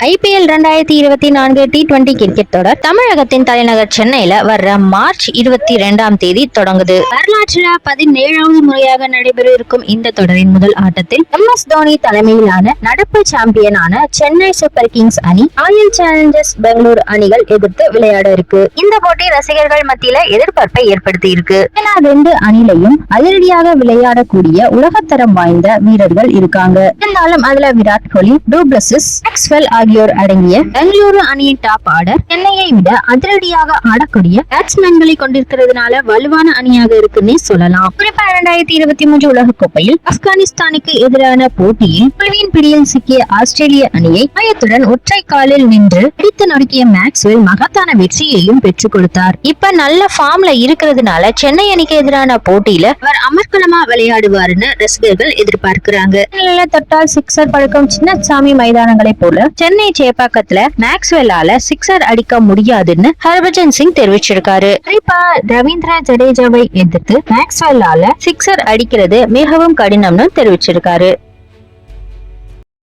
IPL 2024 T20 cricket தொடர் தமிழகத்தின் தலைநகர் சென்னையில வர்ற மார்ச் 22ஆம் தேதி தொடங்குது. வரலாற்றுல 17வது முறையாக நடைபெற இருக்கும் இந்த தொடரின் முதல் ஆட்டத்தில் MS தோனி தலைமையிலான நடப்பு சாம்பியனான சென்னை சூப்பர் கிங்ஸ் அணி ராயல் சேலஞ்சர்ஸ் பெங்களூரு அணிகள் எதிர்த்து விளையாட இருக்கு. இந்த போட்டி ரசிகர்கள் மத்தியில எதிர்பார்ப்பை ஏற்படுத்தி இருக்கு. ரெண்டு அணிலையும் அதிரடியாக விளையாடக்கூடிய உலகத்தரம் வாய்ந்த வீரர்கள் இருக்காங்க. இருந்தாலும் அதுல விராட் கோலி, டூப்ளசிஸ், மேக்ஸ்வெல் ஆகியோர் அடங்கிய பெங்களூரு அணியின் டாப் ஆர்டர் சென்னையை விட அதிரடியாக ஆடக்கூடிய பேட்ஸ்மேன்களை கொண்டிருக்கிறதுனால வலுவான அணியாக இருக்குன்னே சொல்லலாம். குறிப்பா 2023 உலகக்கோப்பையில் ஆப்கானிஸ்தானுக்கு எதிரான போட்டியில் தோல்வியின் பிடியில் சிக்கிய ஆஸ்திரேலிய அணியை பயத்துடன் ஒற்றை காலில் நின்று பிடித்து நொறுக்கிய மேக்ஸ்வெல் மகத்தான வெற்றியையும் பெற்றுக் கொடுத்தார். இப்ப நல்ல ஃபார்ம்ல இருக்கிறதுனால சென்னை அணிக்கு எதிரான போட்டியில அவர் அமர்க்களமா விளையாடுவாருன்னு ரசிகர்கள் எதிர்பார்க்கிறாங்க. தொட்டால் சிக்ஸர் பழக்கம் சின்னசாமி மைதானங்களை போல சென்னை சேப்பாக்கத்துல மேக்ஸ்வெல்லால சிக்ஸர் அடிக்க முடியாதுன்னு ஹர்பஜன் சிங் தெரிவிச்சிருக்காரு. குறிப்பா ரவீந்திர ஜடேஜாவை எதிர்த்து மேக்ஸ்வெல்லால சிக்ஸர் அடிக்கிறது மிகவும் கடினம்னு தெரிவிச்சிருக்காரு.